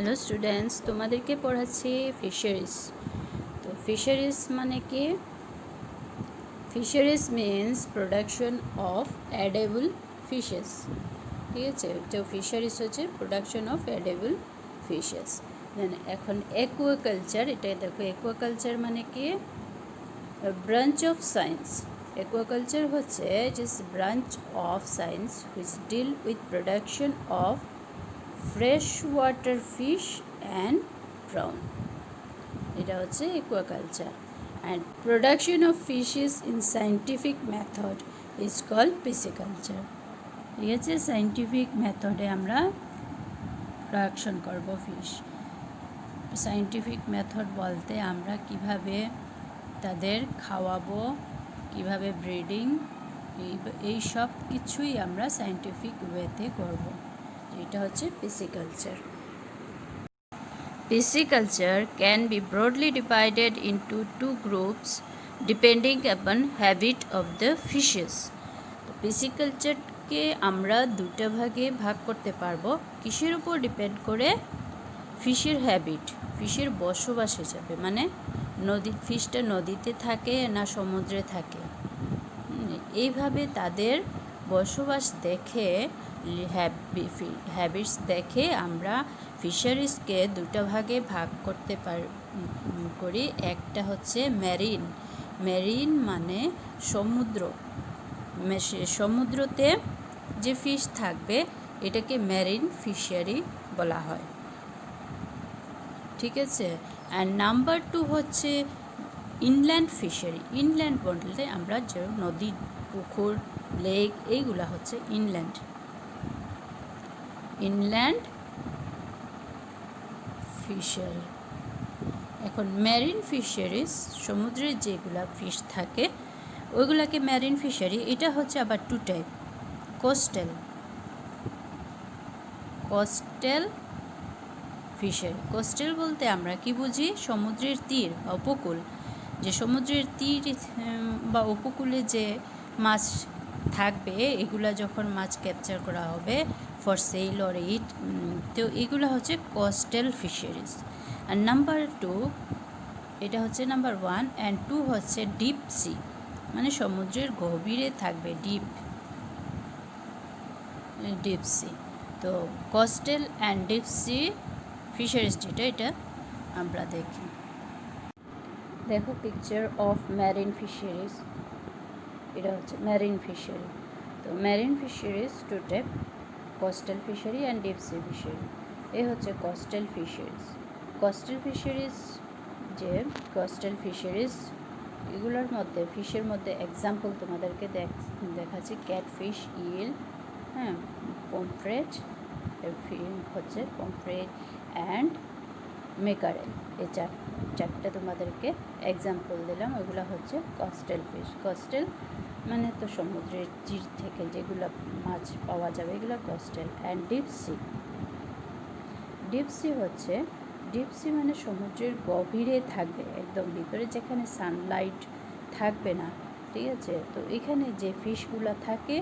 Hello students, তোমাদেরকে পড়াচ্ছি fisheries. তো ফিশারিজ মানে কি? Fisheries means production of edible fishes. ঠিক আছে, তো ফিশারিজ হচ্ছে production of edible fishes. Then এখন অ্যাকুয়াকালচার, এটা দেখো অ্যাকুয়াকালচার মানে কি? Branch of science. অ্যাকুয়াকালচার হচ্ছে just branch of science which deal with production of fresh water fish and prawn. এটা হচ্ছে aquaculture. And production of fishes in scientific method is called pisciculture. ঠিক আছে, scientific মেথডে আমরা production করব fish. Scientific method বলতে আমরা কিভাবে তাদের খাওয়াবো, কিভাবে ব্রিডিং, এই সব কিছুই আমরা সায়েন্টিফিক ওয়েতে করব। এটা হচ্ছে pisciculture. Pisciculture can be broadly divided into two groups depending upon habit of the fishes. পিসিকালচারকে আমরা দুটো ভাগে ভাগ করতে পারবো। কিসের উপর ডিপেন্ড করে? ফিশের হ্যাবিট, ফিশের বসবাস হিসাবে, মানে ফিশটা নদীতে থাকে না সমুদ্রে থাকে, এইভাবে তাদের বসবাস দেখে, হ্যাবিটস দেখে আমরা ফিশারিজকে দুটো ভাগে ভাগ করতে করি। একটা হচ্ছে মেরিন। মেরিন মানে সমুদ্র, সমুদ্রতে যে ফিশ থাকবে এটাকে মেরিন ফিশারি বলা হয়। ঠিক আছে। অ্যান্ড নাম্বার 2 হচ্ছে ইনল্যান্ড ফিশারি। ইনল্যান্ড বলতে আমরা যে নদী, পুকুর, লেক, এইগুলা হচ্ছে ইনল্যান্ড ফিশারি। এখন মেরিন ফিশারিজ, সমুদ্রের যেগুলা ফিশ থাকে ওইগুলাকে মেরিন ফিশারি। এটা হচ্ছে আবার two type, coastal fishery. Coastal বলতে আমরা কি বুঝি? সমুদ্রের তীর বা উপকূল, যে সমুদ্রের তীর বা উপকূলে যে মাছ থাকবে, এগুলা যখন মাছ ক্যাপচার করা হবে ফর সেল অর ইট, তো এগুলো হচ্ছে কোস্টাল ফিশারিজ। আর নাম্বার 2, এটা হচ্ছে নাম্বার 1 অ্যান্ড 2 হচ্ছে ডিপ সি, মানে সমুদ্রের গভীরে থাকবে, ডিপ সি। তো coastal and deep C fisheries যেটা, এটা আমরা দেখি। দেখো পিকচার অফ ম্যারিন ফিশারিজ, এটা হচ্ছে ম্যারিন ফিশারি। তো marine fisheries two type, coastal fishery and deep sea fishery. এই হচ্ছে কোস্টাল ফিশারিজ। কোস্টাল ফিশারিজ, যে কোস্টাল ফিশারিজ এগুলোর মধ্যে, ফিশের মধ্যে এক্সাম্পল তোমাদেরকে দেখাচ্ছি। ক্যাটফিশ, ইল, হ্যাঁ, পমফ্রেট হচ্ছে পমফ্রেট অ্যান্ড মেকারেল। এই চারটা তোমাদেরকে এক্সাম্পল দিলাম। ওইগুলো হচ্ছে কোস্টাল ফিশ। কোস্টাল মানে তো সমুদ্রের তীর থেকে যেগুলো মাছ পাওয়া যাবে এগুলো কোস্টাল। অ্যান্ড ডিপসি হচ্ছে, ডিপসি মানে সমুদ্রের গভীরে থাকবে, একদম ভিতরে যেখানে সানলাইট থাকবে না। ঠিক আছে, তো এখানে যে ফিশগুলো থাকে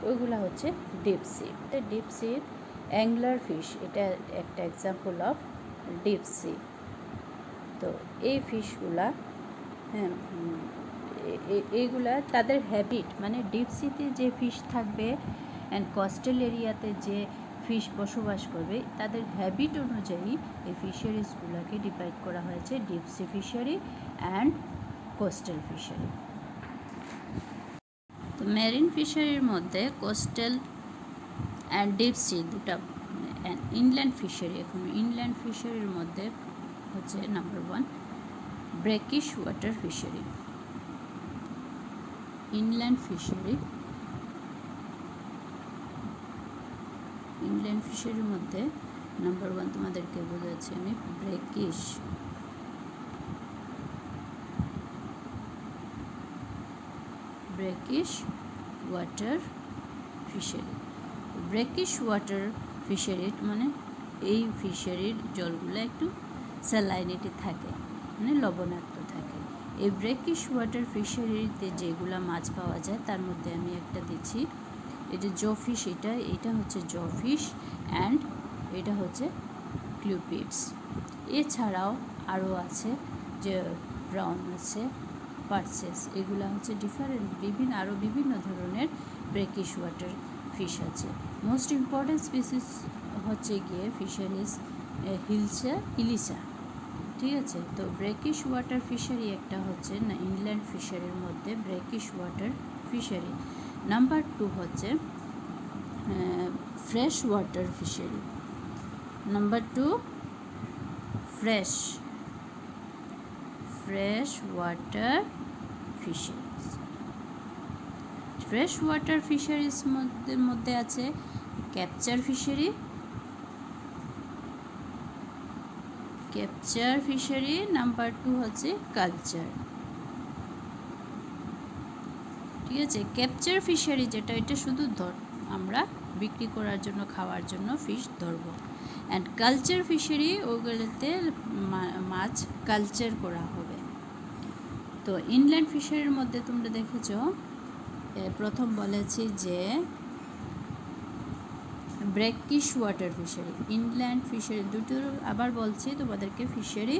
ওইগুলো হচ্ছে ডিপসি। ডিপসির অ্যাংলার ফিশ, এটা একটা এক্সাম্পল অফ ডিপসি। তো এই ফিশগুলা, হ্যাঁ, এইগুলা তাদের হ্যাবিট, মানে ডিপসিতে যে ফিশ থাকবে অ্যান্ড কোস্টাল এরিয়াতে যে ফিশ বসবাস করবে, তাদের হ্যাবিট অনুযায়ী এই ফিশারিজগুলোকে ডিভাইড করা হয়েছে deep sea fishery and coastal fishery. তো মেরিন ফিশারির মধ্যে কোস্টাল অ্যান্ড ডিপসি দুটা, ইনল্যান্ড ফিশারি। এখন ইনল্যান্ড ফিশারির মধ্যে হচ্ছে number 1 brackish water fishery. Inland ফিশারির মধ্যে নাম্বার 1 তোমাদেরকে বোঝাচ্ছি আমি, ব্রেকিশ ওয়াটার ফিশারি। ব্রেকিশ ওয়াটার ফিশারি মানে এই ফিশারির জলগুলো একটু স্যালাইনিটি থাকে, মানে লবণাক্ত থাকে। এই ব্রেকিশ ওয়াটার ফিশারিতে যেগুলো মাছ পাওয়া যায় তার মধ্যে আমি একটা দিচ্ছি, এটা জফিশ। এটা হচ্ছে জফিশ অ্যান্ড এটা হচ্ছে সাইক্লোপিডস। এছাড়াও আরও আছে যে ব্রাউন আছে, পার্চেস, এগুলো হচ্ছে বিভিন্ন ধরনের ব্রেকিশ ওয়াটার ফিশ আছে। মোস্ট ইম্পর্টেন্ট স্পিসিস হচ্ছে গিয়ে ফিশারিজ ইলিশা, ঠিক আছে। তো ব্রেকিশ ওয়াটার ফিশারি একটা হচ্ছে না ইনল্যান্ড ফিশারির মধ্যে ব্রেকিশ ওয়াটার ফিশারি। নাম্বার 2 হচ্ছে fresh water fishery. Number 2 fresh water fisheries. Fresh water fisheries মধ্যে আছে ক্যাপচার ফিশারি, নাম্বার 2 হচ্ছে কালচার, ঠিক আছে। ক্যাপচার ফিশারি যেটা, এটা শুধু আমরা বিক্রি করার জন্য, খাওয়ার জন্য ফিশ ধরবো। অ্যান্ড কালচার ফিশারি, ওগুলোতে মাছ কালচার করা হবে। তো ইনল্যান্ড ফিশারির মধ্যে তোমরা দেখেছো, প্রথম বলেছি যে ব্রেকিশ ওয়াটার ফিশারি, ইনল্যান্ড ফিশারি দুটো আবার বলছি তোমাদেরকে ফিশারি।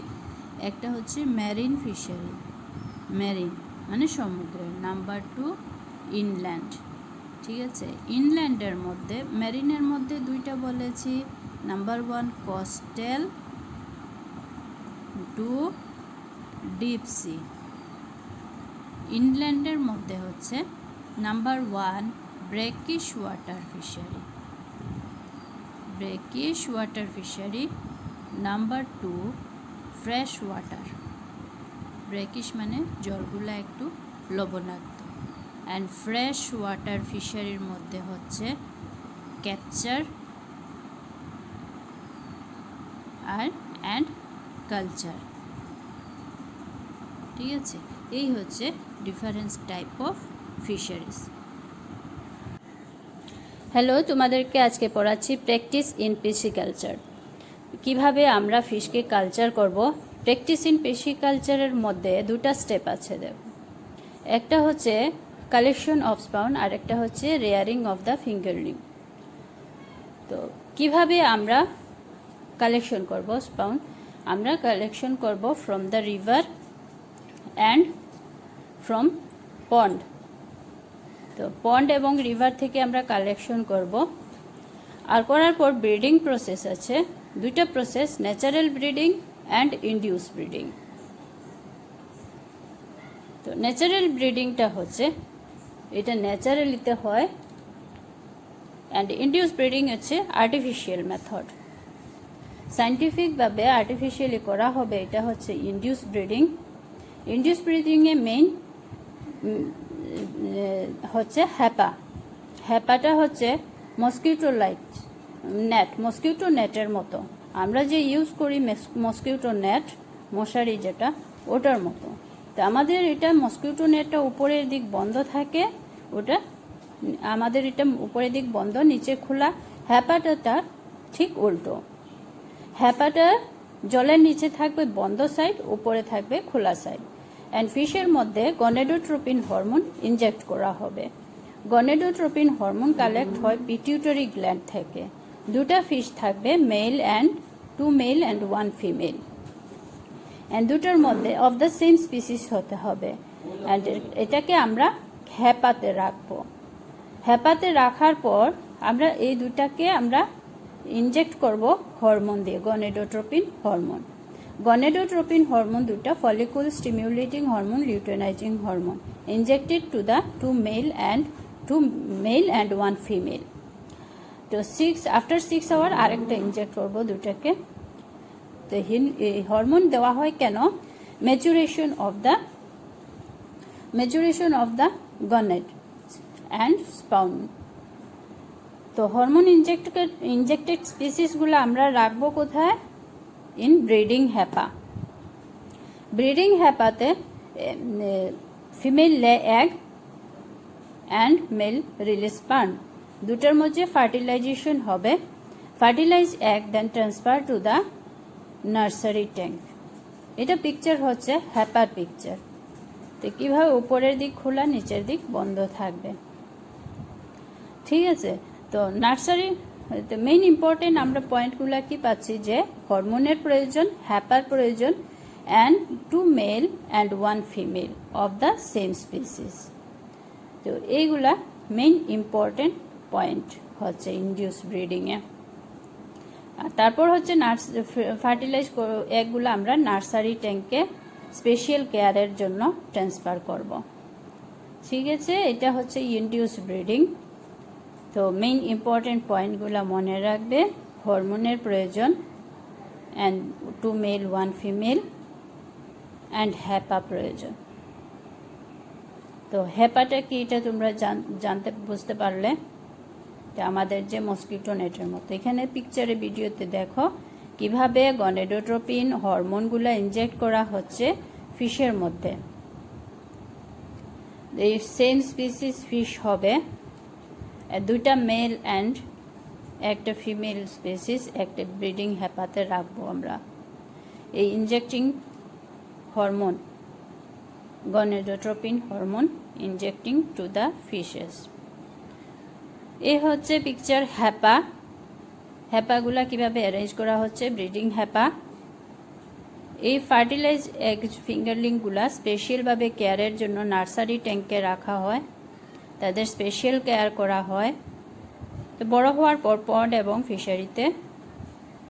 একটা হচ্ছে ম্যারিন ফিশারি, ম্যারিন মানে সমুদ্রের। নাম্বার 2 ইনল্যান্ড, ঠিক আছে। ইনল্যান্ডের মধ্যে, ম্যারিনের মধ্যে দুইটা বলেছি। Number 1 coastal, 2 deep sea. ইনল্যান্ডের মধ্যে হচ্ছে number 1 brackish water fishery, number 2 fresh water. Brackish মানে জলগুলো একটু লবণাক্ত। অ্যান্ড ফ্রেশ ওয়াটার ফিশারির মধ্যে হচ্ছে ক্যাপচার অ্যান্ড কালচার, ঠিক আছে। এই হচ্ছে different type of fisheries. Hello, তোমাদেরকে আজকে পড়াচ্ছি প্র্যাকটিস ইন পিসিকালচার। কিভাবে আমরা ফিশকে কালচার করব। প্র্যাকটিস ইন পিসিকালচারের মধ্যে দুটো স্টেপ আছে। দেখো, একটা হচ্ছে কালেকশন অফ স্পাউন, আর একটা হচ্ছে রেয়ারিং অফ দ্য ফিঙ্গারলিং। তো কিভাবে আমরা কালেকশন করব স্পাউন? আমরা কালেকশন করব from the river and from pond. তো পন্ড এবং রিভার থেকে আমরা কালেকশন করব। আর করার পর ব্রিডিং প্রসেস আছে, দুইটা process, natural breeding and induce breeding. তো ন্যাচারাল ব্রিডিংটা হচ্ছে এটা ন্যাচারালিতে হয়, অ্যান্ড ইনডিউস ব্রিডিং হচ্ছে আর্টিফিশিয়াল মেথড। সায়েন্টিফিকভাবে আর্টিফিশিয়ালি করা হবে, এটা হচ্ছে ইনডিউস ব্রিডিং। ইনডিউস ব্রিডিংয়ে মেইন হচ্ছে হ্যাপাটা হচ্ছে মসকিউটো নেটের মতো। আমরা যে ইউজ করি মসকিউটো নেট, মশারি যেটা, ওটার মতো। তো আমাদের এটা মসকিউটো নেটটা উপরের দিক বন্ধ থাকে, ওটা আমাদের এটা উপরের দিক বন্ধ, নিচে খোলা। হ্যাপাটা তার ঠিক উল্টো। হ্যাপাটা জলের নিচে থাকবে বন্ধ সাইড, উপরে থাকবে খোলা সাইড। অ্যান্ড ফিশের মধ্যে গনেডোট্রোপিন হরমোন ইনজেক্ট করা হবে। গনেডোট্রোপিন হরমোন কালেক্ট হয় পিটিউটারি গ্ল্যান্ড থেকে। দুটা ফিশ থাকবে, two male and 1 female. And দুটোর মধ্যে অফ দ্য সেম স্পিসিস হতে হবে। অ্যান্ড এটাকে আমরা হ্যাপাতে রাখবো। হ্যাপাতে রাখার পর আমরা এই দুটাকে আমরা ইনজেক্ট করব হরমোন দিয়ে, গনেডোট্রোপিন হরমোন। গনেডোট্রোপিন হরমোন দুটা follicle stimulating hormone, luteinizing hormone, injected to the two male and 1 female. তো আফটার 6 আওয়ার আরেকটা ইনজেক্ট করবো দুটাকে। তো হরমোন দেওয়া হয় কেন? Maturation of the gonad and spawn. তো হরমোন ইনজেক্টেড স্পিসিসগুলো আমরা রাখবো কোথায়? In breeding hapa. ব্রিডিং হ্যাপাতে female lay egg and male release sperm. দুটার মধ্যে ফার্টিলাইজেশন হবে। Fertilize egg then transfer to the nursery tank. এটা পিকচার হচ্ছে হ্যাপার পিকচার। তো কীভাবে উপরের দিক খোলা, নিচের দিক বন্ধ থাকবে, ঠিক আছে। তো নার্সারি তো মেইন ইম্পর্টেন্ট আমরা পয়েন্টগুলো কি পাচ্ছি যে হরমোনের প্রয়োজন, হ্যাপার প্রয়োজন, and 2 mail and 1 female of the same species. তো এইগুলা মেইন ইম্পর্টেন্ট পয়েন্ট হচ্ছে ইনডিউস ব্রিডিংয়ে। আর তারপর হচ্ছে ফার্টিলাইজ এগুলো আমরা নার্সারি ট্যাঙ্কে স্পেশাল কেয়ারের জন্য ট্রান্সফার করব। ঠিক আছে, এটা হচ্ছে ইনডিউস ব্রিডিং। তো মেইন ইম্পর্টেন্ট পয়েন্টগুলো মনে রাখবে, হরমোনের প্রয়োজন, অ্যান্ড 2 মেল 1 ফিমেল, অ্যান্ড হ্যাপা প্রয়োজন। তো হ্যাপাটা কি এটা তোমরা বুঝতে পারলে, এটা আমাদের যে মসকিটো নেটের মতো। এখানে পিকচারে ভিডিওতে দেখো কিভাবে গনেডোট্রপিন হরমোনগুলো ইনজেক্ট করা হচ্ছে ফিশের মধ্যে। এই সেম স্পিসিস ফিশ হবে, 2টা মেল অ্যান্ড একটা ফিমেল স্পিসিস একটা ব্রিডিং হ্যাপাতে রাখবো আমরা। এই injecting hormone, gonadotropin hormone injecting to the fishes. এই হচ্ছে পিকচার হ্যাপা। হ্যাপাগুলা কিভাবে অ্যারেঞ্জ করা হচ্ছে, ব্রিডিং হ্যাপা। এই ফার্টিলাইজ এগ ফিঙ্গারলিংগুলা স্পেশালভাবে কেয়ারের জন্য নার্সারি ট্যাঙ্কে রাখা হয়, তাদের স্পেশাল কেয়ার করা হয়। তো বড় হওয়ার পর পন্ড এবং ফিশারিতে